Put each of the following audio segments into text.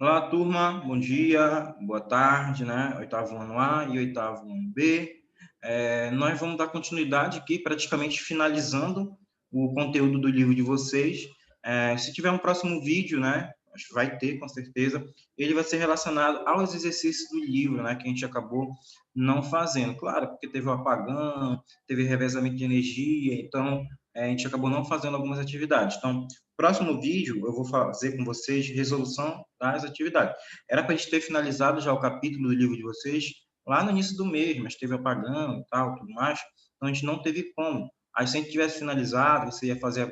Olá, turma. Bom dia, boa tarde, né? Oitavo ano A e oitavo ano B. Nós vamos dar continuidade aqui, praticamente finalizando o conteúdo do livro de vocês. Se tiver um próximo vídeo, né? Acho que vai ter, com certeza. Ele vai ser relacionado aos exercícios do livro, né? Que a gente acabou não fazendo. Claro, porque teve o apagão, teve revezamento de energia, então a gente acabou não fazendo algumas atividades. Então, próximo vídeo, eu vou fazer com vocês resolução das atividades. Era para a gente ter finalizado já o capítulo do livro de vocês lá no início do mês, mas teve apagão e tal, tudo mais, então a gente não teve como. Aí, se a gente tivesse finalizado, você ia fazer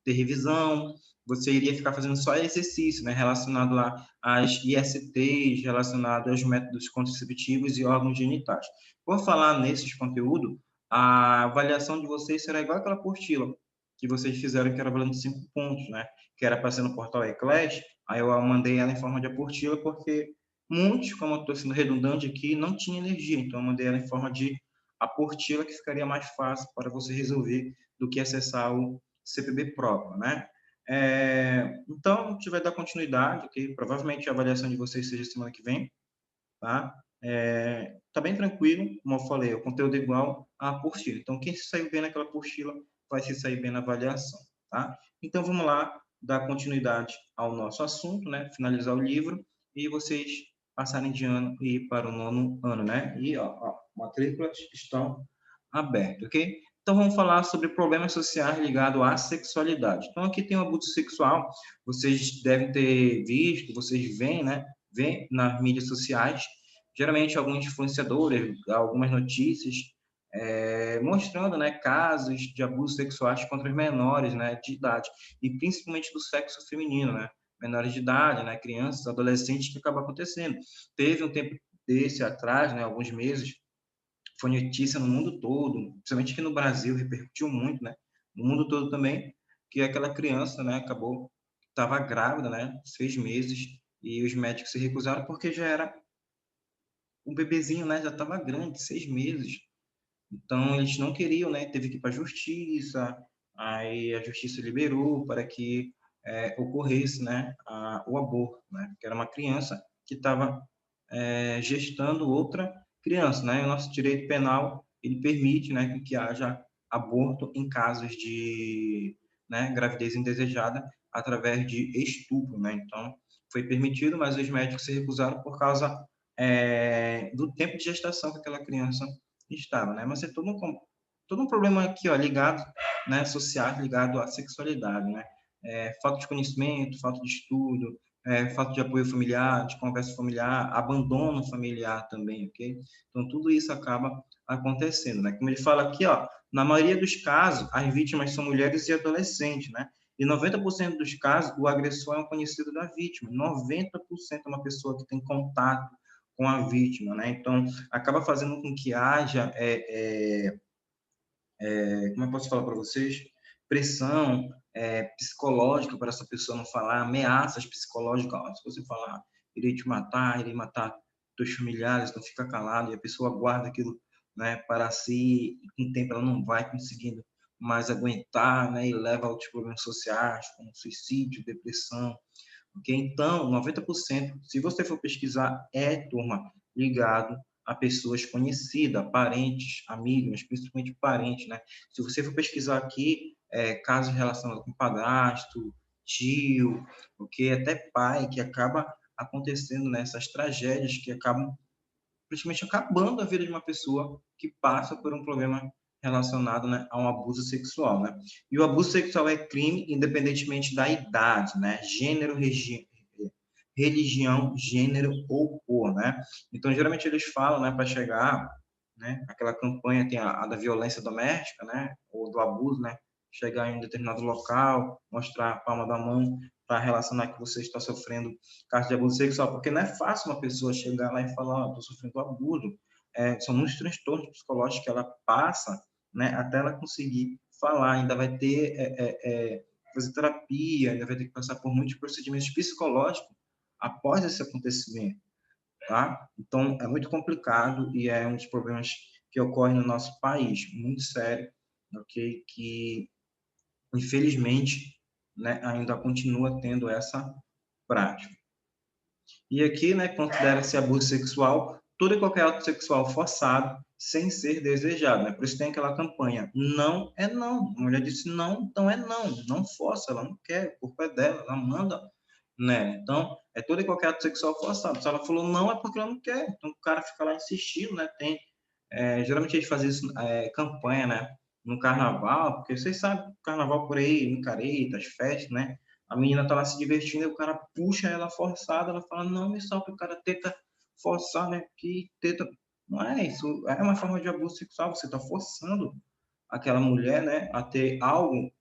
ter revisão, você iria ficar fazendo só exercício, né, relacionado lá às ISTs, relacionado aos métodos contraceptivos e órgãos genitais. Por falar nesses conteúdos, a avaliação de vocês será igual àquela apostila que vocês fizeram, que era valendo 5 pontos, né? Que era para ser no portal Eclass, aí eu mandei ela em forma de apostila, porque muitos, como eu estou sendo redundante aqui, não tinha energia, então eu mandei ela em forma de apostila, que ficaria mais fácil para você resolver do que acessar o CPB próprio, né? Então, a gente vai dar continuidade, ok? Provavelmente a avaliação de vocês seja semana que vem, tá? Tá bem tranquilo, como eu falei, o conteúdo é igual à apostila. Então, quem se saiu bem naquela apostila vai se sair bem na avaliação, tá? Então, vamos lá dar continuidade ao nosso assunto, né? Finalizar o livro e vocês passarem de ano e ir para o nono ano, né? E, matrículas estão abertas, ok? Então, vamos falar sobre problemas sociais ligados à sexualidade. Então, aqui tem o abuso sexual, vocês devem ter visto, vocês veem, né? Vê nas mídias sociais, geralmente alguns influenciadores, algumas notícias, mostrando, né, casos de abusos sexuais contra os menores, né, de idade, e principalmente do sexo feminino, né, menores de idade, né, crianças, adolescentes, que acaba acontecendo. Teve um tempo desse atrás, né, alguns meses, foi notícia no mundo todo, principalmente aqui no Brasil, repercutiu muito, né, no mundo todo também, que aquela criança, né, acabou, estava grávida, né, 6 meses, e os médicos se recusaram porque já era o bebezinho, né, já estava grande, 6 meses. Então, eles não queriam, né, teve que ir para a justiça, aí a justiça liberou para que ocorresse, né, o aborto, né, que era uma criança que estava gestando outra criança, né, o nosso direito penal, ele permite, né, que haja aborto em casos de, né, gravidez indesejada através de estupro, né, então foi permitido, mas os médicos se recusaram por causa do tempo de gestação que aquela criança estava, né? Mas é todo um problema aqui, ó, ligado, né, social, ligado à sexualidade, né? Falta de conhecimento, falta de estudo, falta de apoio familiar, de conversa familiar, abandono familiar também, ok? Então, tudo isso acaba acontecendo, né? Como ele fala aqui, ó, na maioria dos casos, as vítimas são mulheres e adolescentes, né? E 90% dos casos, o agressor é um conhecido da vítima. 90% é uma pessoa que tem contato com a vítima, né? Então, acaba fazendo com que haja, como eu posso falar para vocês, pressão psicológica para essa pessoa não falar, ameaças psicológicas, ó, se você falar, irei matar teus familiares, não fica calado, e a pessoa guarda aquilo, né, para si, e com o tempo ela não vai conseguindo mais aguentar, né, e leva a outros problemas sociais, como suicídio, depressão, ok? Então, 90%, se você for pesquisar, turma, ligado a pessoas conhecidas, parentes, amigos, mas principalmente parentes, né? Se você for pesquisar aqui, casos relacionados com padrasto, tio, ok? Até pai, que acaba acontecendo nessas tragédias que acabam praticamente acabando a vida de uma pessoa que passa por um problema relacionado, né, a um abuso sexual, né? E o abuso sexual é crime independentemente da idade, né? Gênero, religião, gênero ou cor, né? Então, geralmente eles falam, né, para chegar, né, aquela campanha tem a da violência doméstica, né, ou do abuso, né, chegar em um determinado local, mostrar a palma da mão para relacionar que você está sofrendo caso de abuso sexual, porque não é fácil uma pessoa chegar lá e falar, estou sofrendo abuso, são muitos transtornos psicológicos que ela passa, né, até ela conseguir falar, ainda vai ter fazer terapia, ainda vai ter que passar por muitos procedimentos psicológicos após esse acontecimento, tá? Então, é muito complicado e é um dos problemas que ocorre no nosso país, muito sério, ok? Que, infelizmente, né, ainda continua tendo essa prática. E aqui, né, considera-se abuso sexual todo e qualquer ato sexual forçado sem ser desejado, né? Por isso tem aquela campanha, não é não. A mulher disse não, então é não. Não força, ela não quer, o corpo é dela, ela manda, né? Então, é todo e qualquer ato sexual forçado. Se ela falou não, é porque ela não quer. Então, o cara fica lá insistindo, né? Geralmente eles fazem isso, campanha, né? No carnaval, porque vocês sabem, carnaval por aí, no caretas, festas, né? A menina tá lá se divertindo, e o cara puxa ela forçada, ela fala, não, me solta, o cara tenta forçar, né? Que tenta. Não é isso, é uma forma de abuso sexual, você está forçando aquela mulher, né, a ter algo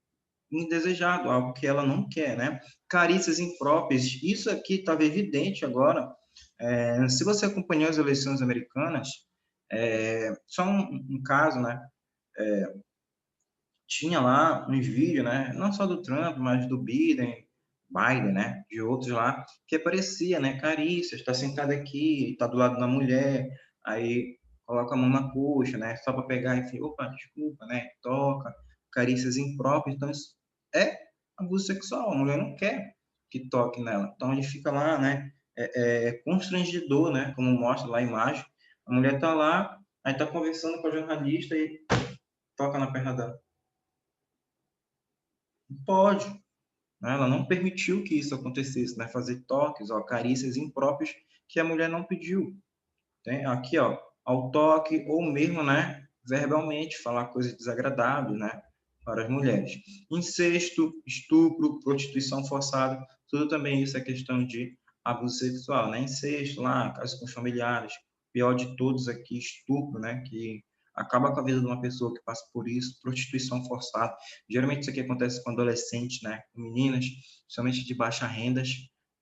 indesejado, algo que ela não quer, né? Carícias impróprias, isso aqui estava evidente agora. Se você acompanhou as eleições americanas, só um caso, né? Tinha lá uns vídeos, né? Não só do Trump, mas do Biden, né? De outros lá, que aparecia, né? Carícias, está sentado aqui, está do lado da mulher, aí coloca a mão na coxa, né? Só para pegar e fala, opa, desculpa, né? Toca, carícias impróprias. Então, isso é abuso sexual. A mulher não quer que toque nela. Então, ele fica lá, né? Constrangedor, né? Como mostra lá a imagem. A mulher está lá, aí está conversando com a jornalista e toca na perna dela. Pode, né? Ela não permitiu que isso acontecesse, né? Fazer toques, ó, carícias impróprias que a mulher não pediu. Tem aqui, ó, ao toque ou mesmo, né, verbalmente falar coisas desagradáveis, né, para as mulheres. Incesto, estupro, prostituição forçada, tudo também isso é questão de abuso sexual, né? Incesto lá, casos com os familiares, pior de todos aqui, estupro, né, que acaba com a vida de uma pessoa que passa por isso, prostituição forçada. Geralmente isso aqui acontece com adolescentes, né, com meninas, somente de baixa rendas,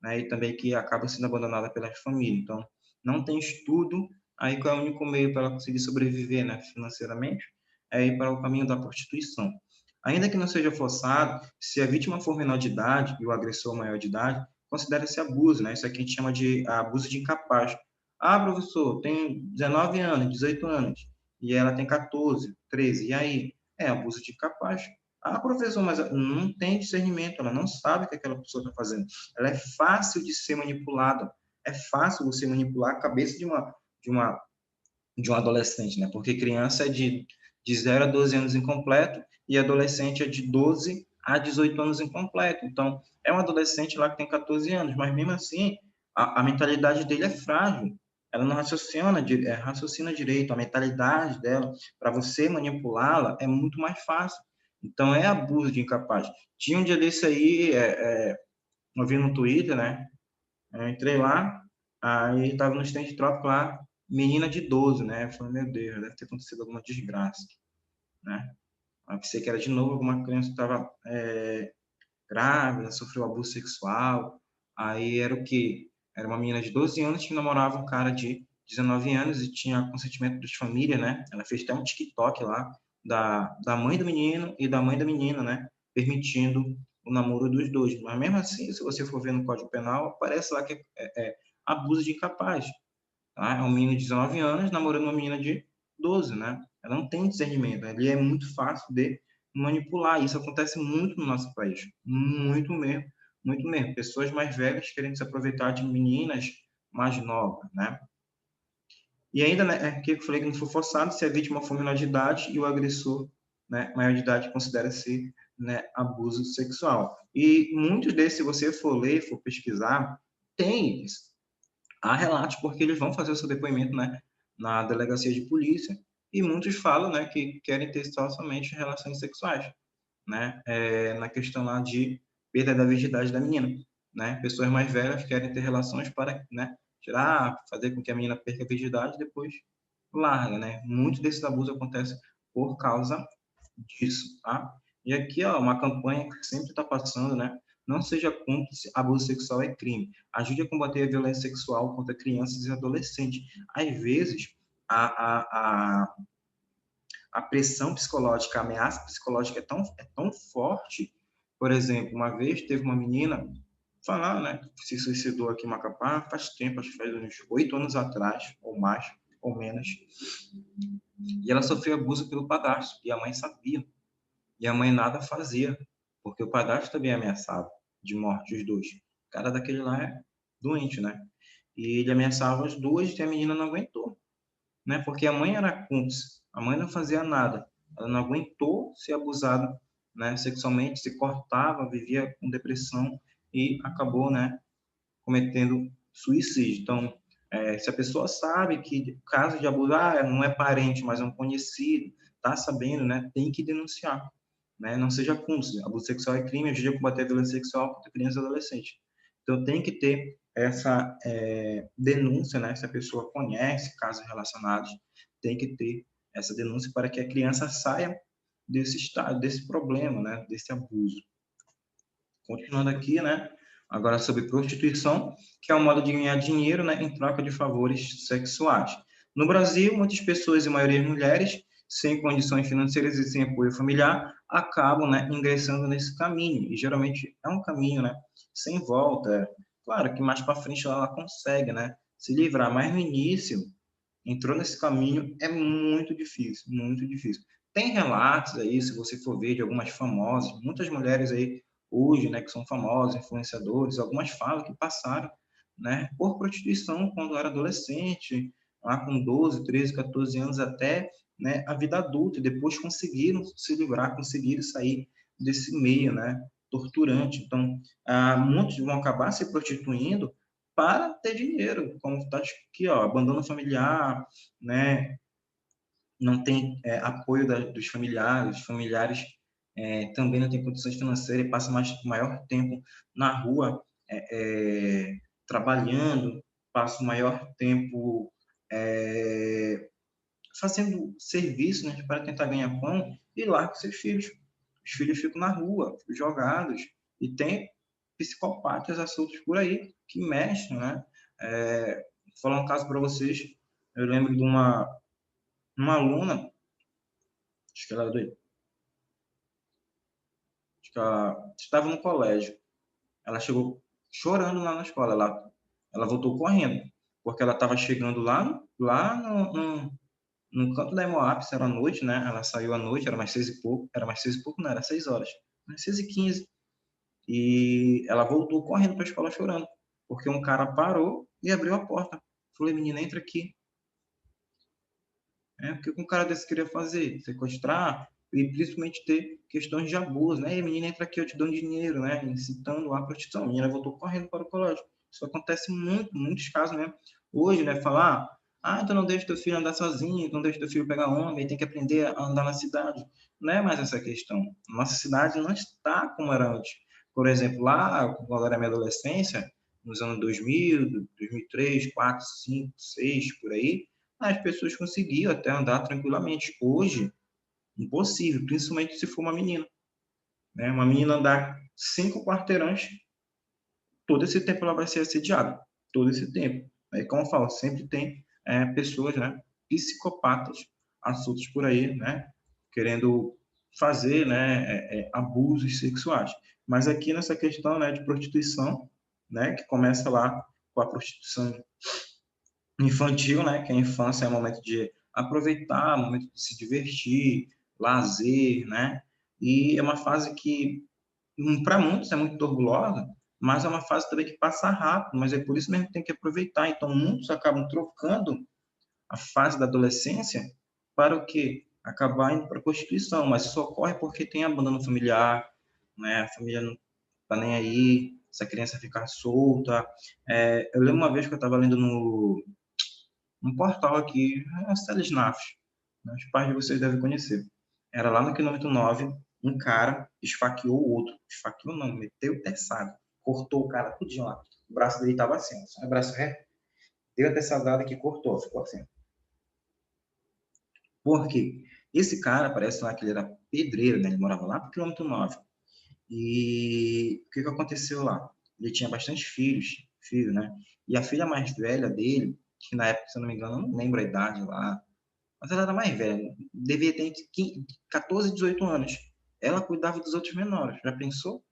né, e também que acaba sendo abandonada pelas famílias. Então, não tem estudo, aí qual é o único meio para ela conseguir sobreviver, né, financeiramente? É ir para o caminho da prostituição. Ainda que não seja forçado, se a vítima for menor de idade e o agressor maior de idade, considera-se abuso, né? Isso aqui a gente chama de abuso de incapaz. Ah, professor, tem 19 anos, 18 anos, e ela tem 14, 13, e aí? É abuso de incapaz. Ah, professor, mas não tem discernimento, ela não sabe o que aquela pessoa está fazendo. Ela é fácil de ser manipulada, é fácil você manipular a cabeça de uma de um adolescente, né? Porque criança é de 0 a 12 anos incompleto e adolescente é de 12 a 18 anos incompleto. Então, é um adolescente lá que tem 14 anos, mas mesmo assim, a mentalidade dele é frágil. Ela não raciocina direito. A mentalidade dela, para você manipulá-la, é muito mais fácil. Então, é abuso de incapaz. Tinha um dia desse aí, eu vi no Twitter, né? Eu entrei lá, aí estava no stand trópico lá, menina de 12, né? Eu falei, meu Deus, deve ter acontecido alguma desgraça, né? Aí pensei que era de novo alguma criança que estava grávida, sofreu abuso sexual. Aí era o quê? Era uma menina de 12 anos que namorava um cara de 19 anos e tinha consentimento das famílias, né? Ela fez até um TikTok lá da mãe do menino e da mãe da menina, né? Permitindo o namoro dos dois. Mas mesmo assim, se você for ver no Código Penal, aparece lá que é abuso de incapaz. Tá? É um menino de 19 anos namorando uma menina de 12, né? Ela não tem discernimento, ele é muito fácil de manipular. Isso acontece muito no nosso país, muito mesmo, muito mesmo. Pessoas mais velhas querendo se aproveitar de meninas mais novas, né? E ainda, né, que eu falei que não foi forçado, se a vítima for menor de idade e o agressor, né, maior de idade, considera-se, né, abuso sexual. E muitos desses, se você for ler, for pesquisar, tem há relatos porque eles vão fazer o seu depoimento, né, na delegacia de polícia e muitos falam, né, que querem ter só somente relações sexuais, né, na questão lá de perda da virgindade da menina, né, pessoas mais velhas querem ter relações para, né, tirar, fazer com que a menina perca a virgindade e depois larga, né, muitos desses abusos acontecem por causa disso, tá? E aqui, ó, uma campanha que sempre está passando, né? Não seja cúmplice, abuso sexual é crime. Ajude a combater a violência sexual contra crianças e adolescentes. Às vezes, a, a, a, a pressão psicológica, a ameaça psicológica é tão forte. Por exemplo, uma vez teve uma menina, falar, né, que se suicidou aqui em Macapá, faz tempo, acho que faz uns 8 anos atrás, ou mais, ou menos. E ela sofreu abuso pelo padrasto, e a mãe sabia. E a mãe nada fazia, porque o padrasto também ameaçava de morte os dois. O cara daquele lá é doente, né? E ele ameaçava as duas e a menina não aguentou, né? Porque a mãe era cúmplice, a mãe não fazia nada, ela não aguentou ser abusada, né, sexualmente, se cortava, vivia com depressão e acabou, né, cometendo suicídio. Então, se a pessoa sabe que caso de abuso, não é parente, mas é um conhecido, tá sabendo, né, tem que denunciar, né, não seja cúmplice. Abuso sexual é crime, hoje em dia combater a violência sexual contra criança e adolescente. Então, tem que ter essa denúncia, né, se a pessoa conhece casos relacionados, tem que ter essa denúncia para que a criança saia desse estado, desse problema, né, desse abuso. Continuando aqui, né? Agora sobre prostituição, que é um modo de ganhar dinheiro, né, em troca de favores sexuais. No Brasil, muitas pessoas, em maioria mulheres, sem condições financeiras e sem apoio familiar, acabam, né, ingressando nesse caminho. E geralmente é um caminho, né, sem volta. Claro que mais para frente ela consegue, né, se livrar, mas no início entrou nesse caminho é muito difícil, muito difícil. Tem relatos aí, se você for ver, de algumas famosas, muitas mulheres aí hoje, né, que são famosas, influenciadores, algumas falam que passaram, né, por prostituição quando era adolescente, lá com 12, 13, 14 anos até, né, a vida adulta, e depois conseguiram se livrar, conseguiram sair desse meio, né, torturante. Então, muitos vão acabar se prostituindo para ter dinheiro, como está aqui, ó, abandono familiar, né? Não tem apoio dos familiares, os familiares também não têm condições financeiras e passam maior tempo na rua trabalhando, passam maior tempo fazendo serviço, né, para tentar ganhar pão e larga seus filhos. Os filhos ficam na rua, jogados, e tem psicopatas assuntos por aí que mexem, né? Vou falar um caso para vocês. Eu lembro de uma aluna, acho que ela era acho que ela estava no colégio. Ela chegou chorando lá na escola. Ela voltou correndo, porque ela estava chegando lá no canto da Hemoápice, era à noite, né? Ela saiu à noite, era mais 6 e pouco, não, era 6 horas, mais 6h15. E ela voltou correndo para a escola chorando, porque um cara parou e abriu a porta. Falei, menina, entra aqui. O que um cara desse queria fazer? Sequestrar e principalmente ter questões de abuso, né? E menina, entra aqui, eu te dou um dinheiro, né? Incitando a prostituição. A menina voltou correndo para o colégio. Isso acontece muito, muitos casos, né? Hoje, né? Falar, então não deixa teu filho andar sozinho, não deixa teu filho pegar homem, tem que aprender a andar na cidade. Não é mais essa questão. Nossa cidade não está como era antes. Por exemplo, lá, quando era minha adolescência, nos anos 2000, 2003, 4, 5, 6, por aí, as pessoas conseguiam até andar tranquilamente. Hoje, impossível, principalmente se for uma menina. Né? Uma menina andar 5 quarteirões, todo esse tempo ela vai ser assediada. Todo esse tempo. Aí, como eu falo, sempre tem pessoas, né, psicopatas assuntos por aí, né, querendo fazer, né, abusos sexuais. Mas aqui nessa questão, né, de prostituição, né, que começa lá com a prostituição infantil, né? Que a infância é um momento de aproveitar, um momento de se divertir, lazer, né? E é uma fase que, para muitos, é muito turbulosa, mas é uma fase também que passa rápido, mas é por isso mesmo que tem que aproveitar. Então, muitos acabam trocando a fase da adolescência para o quê? Acabar indo para a prostituição, mas isso ocorre porque tem abandono familiar, né? A família não está nem aí, essa criança ficar solta. Eu lembro uma vez que eu estava lendo um portal aqui, as Telesnaf, né? Os pais de vocês devem conhecer. Era lá no quilômetro 9, um cara esfaqueou o outro. Esfaqueou não, meteu teçado. Cortou o cara tudinho lá. O braço dele estava assim, só o braço reto. Deu a teçadada que cortou, ficou assim. Por quê? Esse cara, parece lá que ele era pedreiro, né? Ele morava lá pro quilômetro 9. E o que aconteceu lá? Ele tinha bastante filhos, né? E a filha mais velha dele, que na época, se eu não me engano, eu não lembro a idade lá, mas ela era mais velha, devia ter entre 14 e 18 anos. Ela cuidava dos outros menores. Já pensou?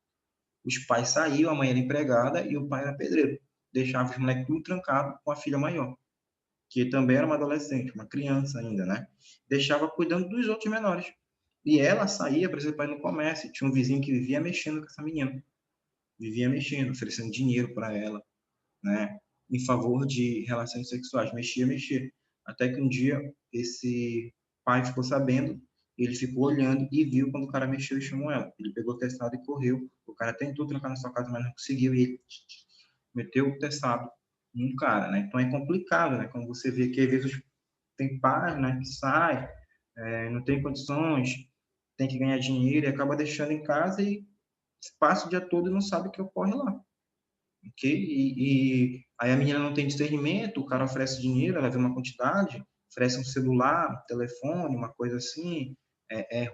Os pais saíam, a mãe era empregada e o pai era pedreiro. Deixava os moleques tudo trancado com a filha maior, que também era uma adolescente, uma criança ainda, né? Deixava cuidando dos outros menores. E ela saía, por exemplo, para ir no comércio. Tinha um vizinho que vivia mexendo com essa menina. Vivia mexendo, oferecendo dinheiro para ela, né? em favor de relações sexuais. Mexia. Até que um dia esse pai ficou sabendo, ele ficou olhando e viu quando o cara mexeu e chamou ela. Ele pegou o testado e correu. O cara tentou trancar na sua casa, mas não conseguiu. E ele meteu o testado num cara, né? Então é complicado, né? Quando você vê que às vezes tem pais, né, que sai, não tem condições, tem que ganhar dinheiro e acaba deixando em casa e passa o dia todo e não sabe o que ocorre lá. Ok? E aí a menina não tem discernimento, o cara oferece dinheiro, ela vê uma quantidade, oferece um celular, um telefone, uma coisa assim,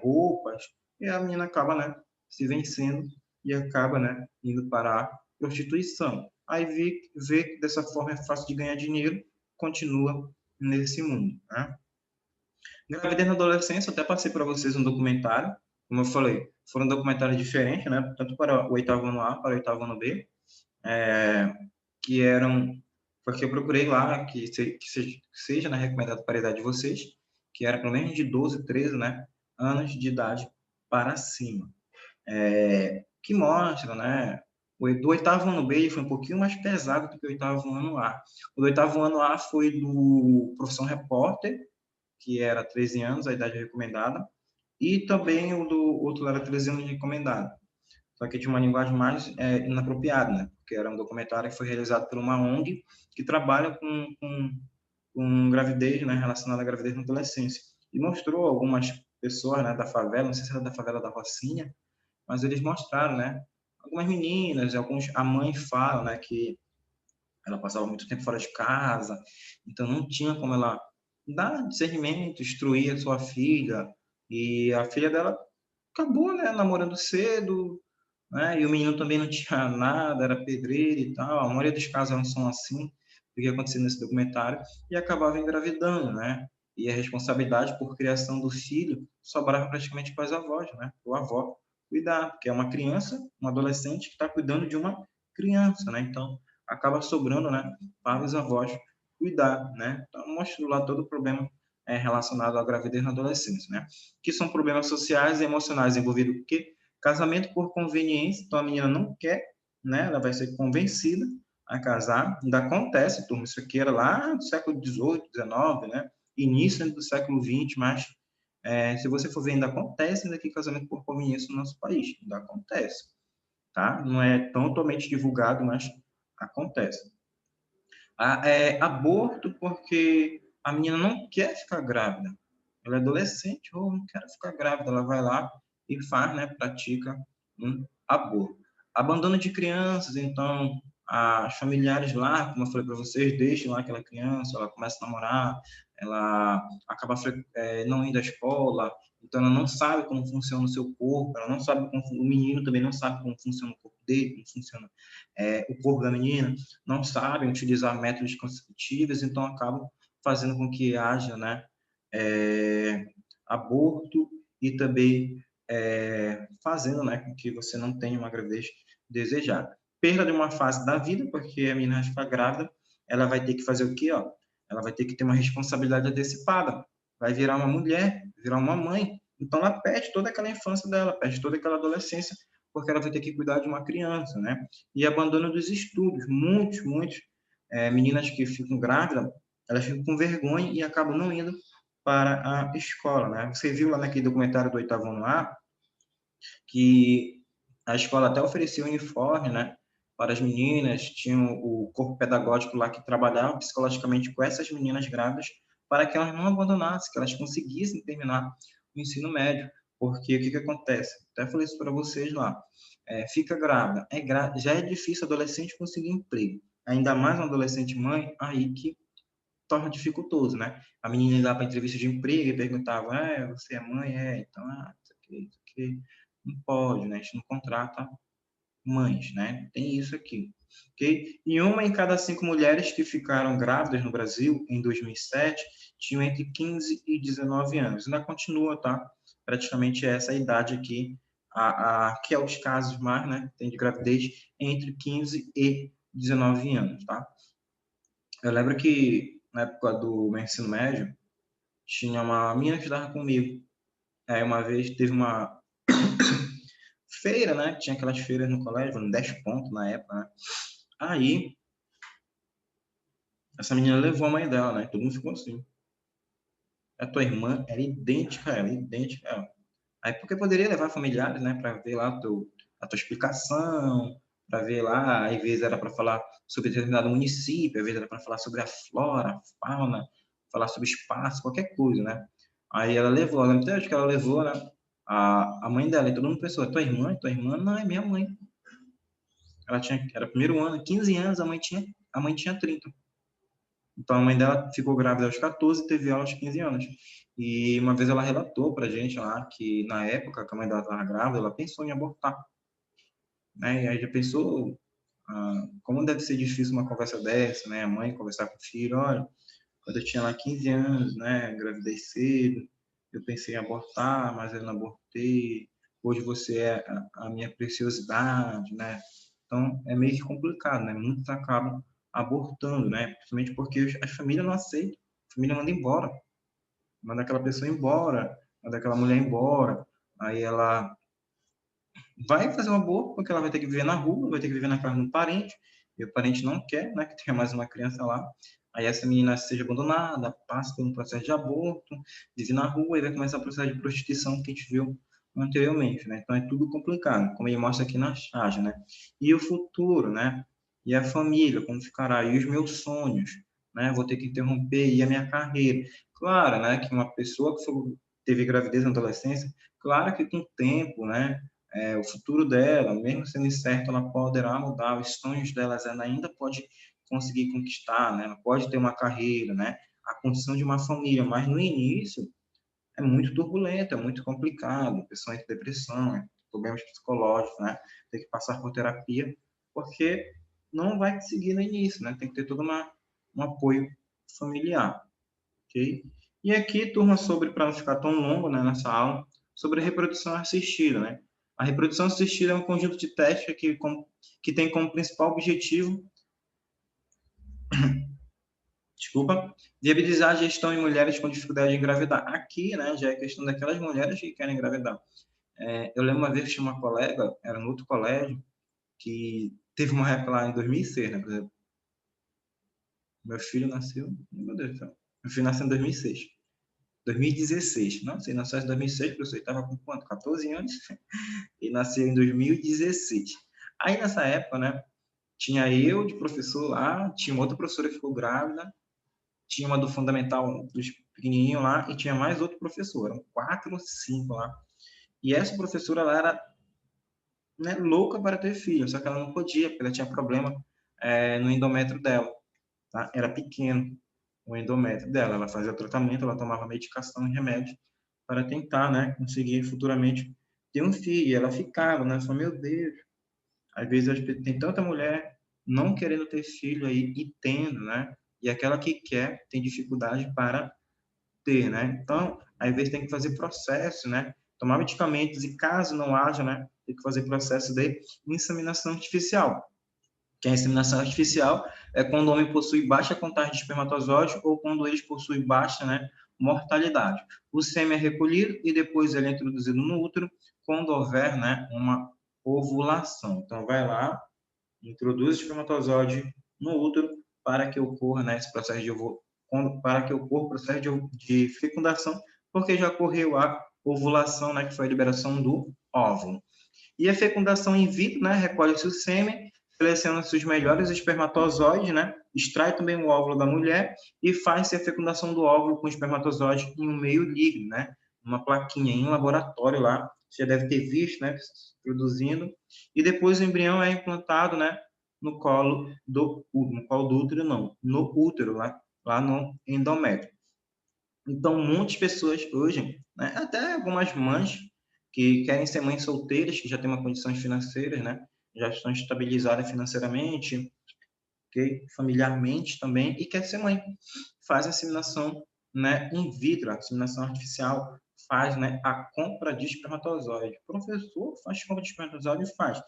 roupas, e a menina acaba, né, se vencendo e acaba, né, indo para a prostituição. Aí vê que dessa forma é fácil de ganhar dinheiro, continua nesse mundo, né? Gravidez na adolescência, eu até passei para vocês um documentário, como eu falei, foram documentários diferentes, né, tanto para o oitavo ano A, para o oitavo ano B, é, que eram, porque eu procurei lá, que seja na recomendada para a idade de vocês, que era pelo menos de 12, 13, né, anos de idade para cima. Que mostra, né, do oitavo ano B foi um pouquinho mais pesado do que o oitavo ano A. O do oitavo ano A foi do Profissão Repórter, que era 13 anos, a idade recomendada, e também o do outro era 13 anos recomendado. Só que tinha uma linguagem mais inapropriada, né? Porque era um documentário que foi realizado por uma ONG que trabalha com gravidez, né? Relacionada à gravidez na adolescência. E mostrou algumas pessoas, né, da favela, não sei se era da favela da Rocinha, mas eles mostraram, né? Algumas meninas, a mãe fala, né, que ela passava muito tempo fora de casa, então não tinha como ela dar discernimento, instruir a sua filha, e a filha dela acabou, né, namorando cedo, né, e o menino também não tinha nada, era pedreiro e tal, a maioria dos casos não são assim, o que aconteceu nesse documentário, e acabava engravidando, né, e a responsabilidade por criação do filho sobrava praticamente para as avós, né, o avó cuidar, porque é uma criança, um adolescente que está cuidando de uma criança, né, então acaba sobrando, né, para os avós cuidar, né, então mostra lá todo o problema relacionado à gravidez na adolescência, né, que são problemas sociais e emocionais envolvidos, porque casamento por conveniência, então a menina não quer, né, ela vai ser convencida a casar, ainda acontece, turma, isso aqui era lá do século XVIII, XIX, né, início do século XX, mas se você for ver, ainda acontece ainda aqui casamento por conveniência no nosso país, ainda acontece, tá? Não é totalmente divulgado, mas acontece. Aborto porque a menina não quer ficar grávida. Ela é adolescente, ou não quer ficar grávida. Ela vai lá e faz, né, pratica um aborto. Abandono de crianças, então, as familiares lá, como eu falei para vocês, deixam lá aquela criança, ela começa a namorar, ela acaba não indo à escola, então ela não sabe como funciona o seu corpo, ela não sabe como, o menino também não sabe como funciona o corpo dele, como funciona o corpo da menina, não sabem utilizar métodos contraceptivos, então acabam fazendo com que haja, né, aborto e também fazendo, né, com que você não tenha uma gravidez desejada. Perda de uma fase da vida, porque a menina fica grávida, ela vai ter que fazer o quê? Ó? Ela vai ter que ter uma responsabilidade antecipada, vai virar uma mulher, virar uma mãe, então ela perde toda aquela infância dela, perde toda aquela adolescência, porque ela vai ter que cuidar de uma criança, né? E abandono dos estudos, muitos meninas que ficam grávidas, elas ficam com vergonha e acabam não indo para a escola, né? Você viu lá naquele documentário do oitavo ano A que a escola até oferecia uniforme, né, para as meninas, tinha o corpo pedagógico lá que trabalhava psicologicamente com essas meninas grávidas para que elas não abandonassem, que elas conseguissem terminar o ensino médio, porque o que acontece? Até falei isso para vocês lá, fica grávida, já é difícil adolescente conseguir emprego, ainda mais uma adolescente mãe, aí que torna dificultoso, né? A menina ia lá para entrevista de emprego e perguntava, você é mãe? Então, isso aqui, não pode, né? A gente não contrata mães, né? Tem isso aqui, ok? E uma em cada 5 mulheres que ficaram grávidas no Brasil em 2007 tinham entre 15 e 19 anos. Ainda continua, tá? Praticamente essa idade aqui, que é os casos mais, né? Tem de gravidez entre 15 e 19 anos, tá? Eu lembro que na época do meu ensino médio, tinha uma menina que estava comigo. Aí uma vez teve uma feira, né? Tinha aquelas feiras no colégio, 10 pontos na época, né? Aí Essa menina levou a mãe dela, né? Todo mundo ficou assim. A tua irmã era idêntica a ela, idêntica a ela. Aí porque poderia levar familiares, né, para ver lá a tua explicação, para ver lá, às vezes era para falar sobre determinado município, às vezes era para falar sobre a flora, a fauna, falar sobre espaço, qualquer coisa, né? Aí ela levou, eu lembro até hoje que ela levou, né, a mãe dela, e todo mundo pensou, é tua irmã? Tua irmã? Não, é minha mãe. Ela tinha, era primeiro ano, 15 anos, a mãe tinha 30. Então, a mãe dela ficou grávida aos 14 e teve ela aos 15 anos. E uma vez ela relatou pra gente lá que, na época que a mãe dela estava grávida, ela pensou em abortar. Né? E aí já pensou como deve ser difícil uma conversa dessa, né? A mãe conversar com o filho, olha, quando eu tinha lá 15 anos, né, engravidei cedo, eu pensei em abortar, mas eu não abortei. Hoje você é a minha preciosidade, né? Então, é meio que complicado, né? Muitos acabam abortando, né? Principalmente porque as famílias não aceitam. A família manda embora. Manda aquela pessoa embora, manda aquela mulher embora. Aí ela vai fazer um aborto porque ela vai ter que viver na rua, vai ter que viver na casa de um parente, e o parente não quer, né, que tenha mais uma criança lá. Aí essa menina seja abandonada, passa por um processo de aborto, vive na rua e vai começar o processo de prostituição que a gente viu anteriormente, né? Então é tudo complicado, como ele mostra aqui na charge, né? E o futuro, né? E a família, como ficará? E os meus sonhos, né? Vou ter que interromper e a minha carreira. Claro, né, que uma pessoa que teve gravidez na adolescência, claro que com o tempo, né, o futuro dela, mesmo sendo incerto, ela poderá mudar, os sonhos delas ela ainda pode conseguir conquistar, né? Ela pode ter uma carreira, né? A condição de uma família, mas no início é muito turbulento, é muito complicado, a pessoa entra em depressão, né? Problemas psicológicos, né? Tem que passar por terapia, porque não vai conseguir no início, né? Tem que ter todo um apoio familiar, ok? E aqui, turma, sobre, para não ficar tão longo, né, nessa aula, sobre a reprodução assistida, né? A reprodução assistida é um conjunto de testes que tem como principal objetivo, desculpa, viabilizar a gestão em mulheres com dificuldade de engravidar. Aqui, né, já é questão daquelas mulheres que querem engravidar. Eu lembro uma vez que tinha uma colega, era no outro colégio, que teve uma época lá em 2006, né, por exemplo. Meu filho nasceu, meu Deus do céu, meu filho nasceu em 2006. 2016, não sei, nasceu em 2006, professor, estava com quanto? 14 anos? E nasceu em 2016. Aí nessa época, né, tinha eu de professor lá, tinha uma outra professora que ficou grávida, tinha uma do fundamental dos pequenininhos lá e tinha mais outro professor, eram 4 ou 5 lá. E essa professora ela era, né, louca para ter filho, só que ela não podia, porque ela tinha problema no endométrio dela, tá? Era pequeno o endométrio dela, ela fazia tratamento, ela tomava medicação e remédio para tentar, né, conseguir futuramente ter um filho. E ela ficava, né, falou, meu Deus, às vezes tem tanta mulher não querendo ter filho aí e tendo, né? E aquela que quer tem dificuldade para ter, né? Então, às vezes tem que fazer processo, né? Tomar medicamentos e caso não haja, né? Tem que fazer processo de inseminação artificial. Que a inseminação artificial é quando o homem possui baixa contagem de espermatozoides ou quando eles possuem baixa, né, mortalidade. O sêmen é recolhido e depois ele é introduzido no útero quando houver, né, uma ovulação. Então, vai lá, introduz o espermatozoide no útero para que ocorra, né, esse processo de para que ocorra o processo de fecundação, porque já ocorreu a ovulação, né, que foi a liberação do óvulo. E a fecundação in vitro, né, recolhe-se o sêmen, seleciona-se os melhores espermatozoides, né, extrai também o óvulo da mulher e faz-se a fecundação do óvulo com espermatozoide em um meio líquido, né, uma plaquinha em um laboratório lá, você já deve ter visto, né, produzindo, e depois o embrião é implantado, né, no colo do útero, não, no útero, lá no endométrio. Então, muitas pessoas hoje, né, até algumas mães que querem ser mães solteiras, que já têm uma condições financeiras, né, já estão estabilizadas financeiramente, okay, familiarmente também, e quer ser mãe. Faz a inseminação, né, in vitro, a inseminação artificial, faz, né, a compra de espermatozoide. O professor faz compra de espermatozoide e faz.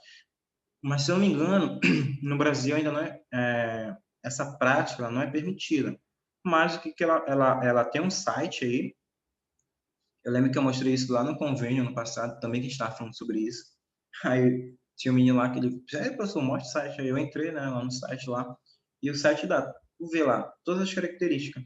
Mas, se eu não me engano, no Brasil ainda não essa prática ela não é permitida. Mas o que ela tem um site aí. Eu lembro que eu mostrei isso lá no convênio no passado, também que a gente estava falando sobre isso. Aí tinha um menino lá que ele, professor, mostra o site. Aí eu entrei, né, lá no site lá, e o site dá tu vê lá todas as características,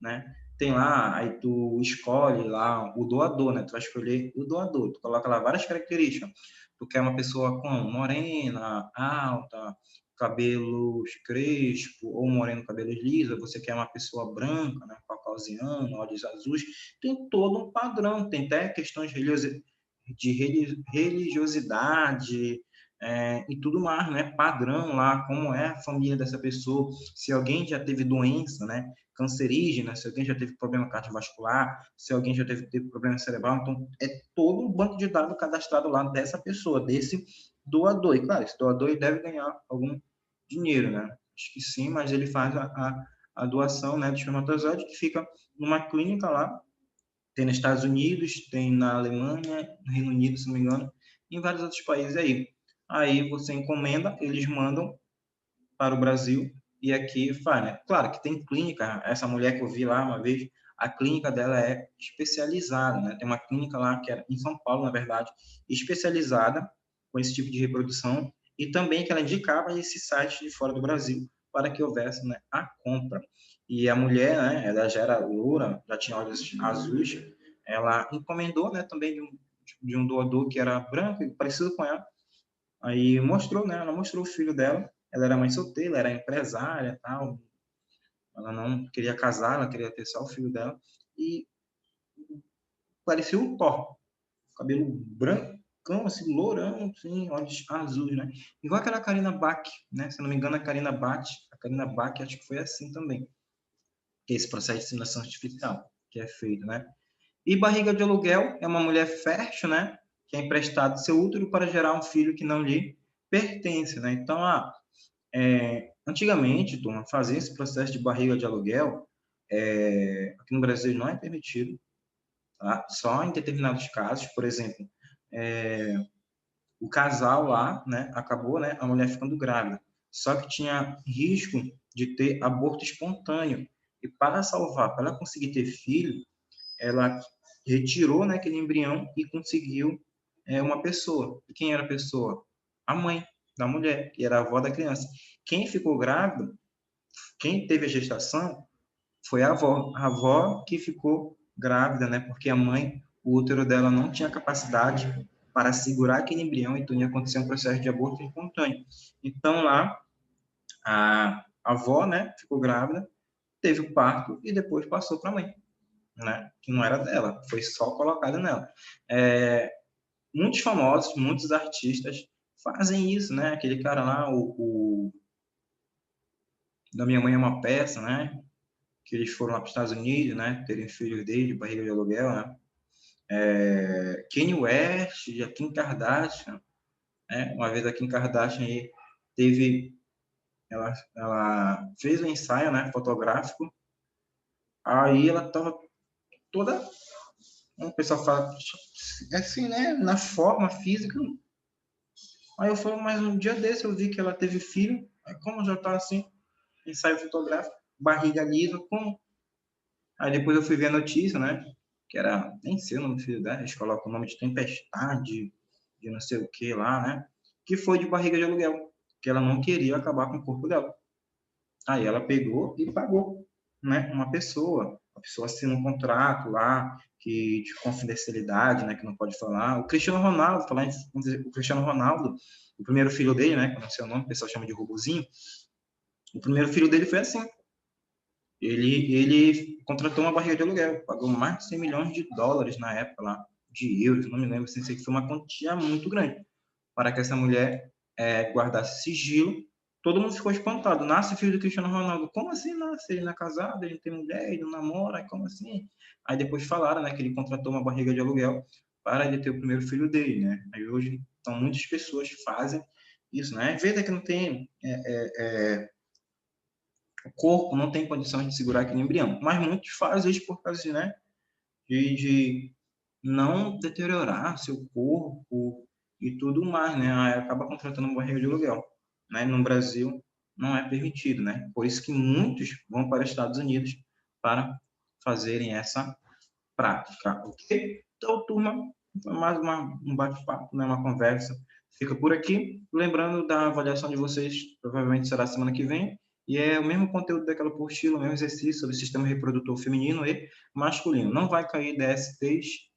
né? Tem lá, aí tu escolhe lá o doador, né? Tu vai escolher o doador, tu coloca lá várias características. Tu quer uma pessoa com morena, alta, cabelos crespos, ou moreno, cabelos lisos, você quer uma pessoa branca, né? Caucasiana, olhos azuis. Tem todo um padrão, tem até questões de religiosidade, e tudo mais, né? Padrão lá, como é a família dessa pessoa, se alguém já teve doença, né? Cancerígena, se alguém já teve problema cardiovascular, se alguém já teve problema cerebral. Então, é todo um banco de dados cadastrado lá dessa pessoa, desse doador. E, claro, esse doador ele deve ganhar algum dinheiro, né? Acho que sim, mas ele faz a doação, né, do espermatozoide, que fica numa clínica lá, tem nos Estados Unidos, tem na Alemanha, no Reino Unido, se não me engano, e em vários outros países aí. Aí você encomenda, eles mandam para o Brasil e aqui faz, né? Claro que tem clínica, essa mulher que eu vi lá uma vez, a clínica dela é especializada, né? Tem uma clínica lá que era em São Paulo, na verdade, especializada com esse tipo de reprodução e também que ela indicava esse site de fora do Brasil para que houvesse, né, a compra. E a mulher, né, ela já era loura, já tinha olhos azuis, ela encomendou, né, também de um doador que era branco, parecido com ela, aí mostrou, né? Ela mostrou o filho dela. Ela era mãe solteira, era empresária, tal. Ela não queria casar, ela queria ter só o filho dela. E parecia um Thor, cabelo brancão, assim, lourão, assim, olhos azuis, né? Igual aquela Karina Bach, né? Se não me engano, a Karina Bach, acho que foi assim também. Que é esse processo de inseminação artificial que é feito, né? E barriga de aluguel é uma mulher fértil, né? Que é emprestado seu útero para gerar um filho que não lhe pertence, né? Então, antigamente, turma, fazer esse processo de barriga de aluguel, aqui no Brasil não é permitido, tá? Só em determinados casos, por exemplo, é, o casal lá, né, acabou, né, a mulher ficando grávida, só que tinha risco de ter aborto espontâneo, e para salvar, para ela conseguir ter filho, ela retirou, né, aquele embrião e conseguiu uma pessoa. E quem era a pessoa? A mãe da mulher, que era a avó da criança. Quem ficou grávida, quem teve a gestação, foi a avó que ficou grávida, né? Porque a mãe, o útero dela não tinha capacidade para segurar aquele embrião, então ia acontecer um processo de aborto espontâneo. Então lá, a avó, né, ficou grávida, teve o parto e depois passou para a mãe, né? Que não era dela, foi só colocada nela. Muitos famosos, muitos artistas fazem isso, né? Aquele cara lá, o da Minha Mãe é uma Peça, né? Que eles foram lá para os Estados Unidos, né? Terem filhos dele, barriga de aluguel, né? Kanye West, a Kim Kardashian, né? Uma vez a Kim Kardashian aí teve, ela fez um ensaio, né? Fotográfico, aí ela estava toda, o pessoal fala, assim, né? Na forma física. Aí eu falo, mas um dia desse eu vi que ela teve filho, aí como já tá assim, ensaio fotográfico, barriga lisa, como? Aí depois eu fui ver a notícia, né? Que era, nem sei o nome do filho dela, eles colocam o nome de Tempestade, de não sei o que lá, né? Que foi de barriga de aluguel, que ela não queria acabar com o corpo dela. Aí ela pegou e pagou, né? A pessoa assina um contrato lá, que de confidencialidade, né? Que não pode falar. O Cristiano Ronaldo, o Cristiano Ronaldo, o primeiro filho dele, né? Que não sei o nome, o pessoal chama de Robozinho. O primeiro filho dele foi assim. Ele contratou uma barriga de aluguel, pagou mais de 100 milhões de dólares na época lá, de euros, não me lembro, sei que foi uma quantia muito grande, para que essa mulher guardasse sigilo. Todo mundo ficou espantado. Nasce filho do Cristiano Ronaldo. Como assim nasce? Ele não é casado, ele tem mulher, ele não namora, como assim? Aí depois falaram, né, que ele contratou uma barriga de aluguel para ele ter o primeiro filho dele, né? Aí hoje, então, muitas pessoas fazem isso, né? Às vezes é que não tem o corpo não tem condições de segurar aquele embrião. Mas muitos fazem isso por causa, né, de não deteriorar seu corpo e tudo mais, né? Aí acaba contratando uma barriga de aluguel, né? No Brasil não é permitido, né? Por isso que muitos vão para os Estados Unidos para fazerem essa prática, ok? Então, turma, mais um bate-papo, né? Uma conversa. Fica por aqui. Lembrando da avaliação de vocês, provavelmente será semana que vem. E é o mesmo conteúdo daquela apostila, o mesmo exercício sobre o sistema reprodutor feminino e masculino. Não vai cair DSTs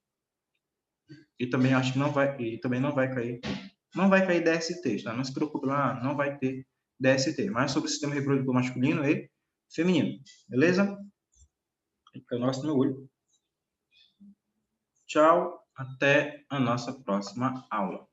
e também acho que não vai, e também não vai cair DSTs, tá? Não se preocupe lá, não vai ter DST, mas sobre o sistema reprodutor masculino e feminino, beleza? Fica o nosso no olho. Tchau, até a nossa próxima aula.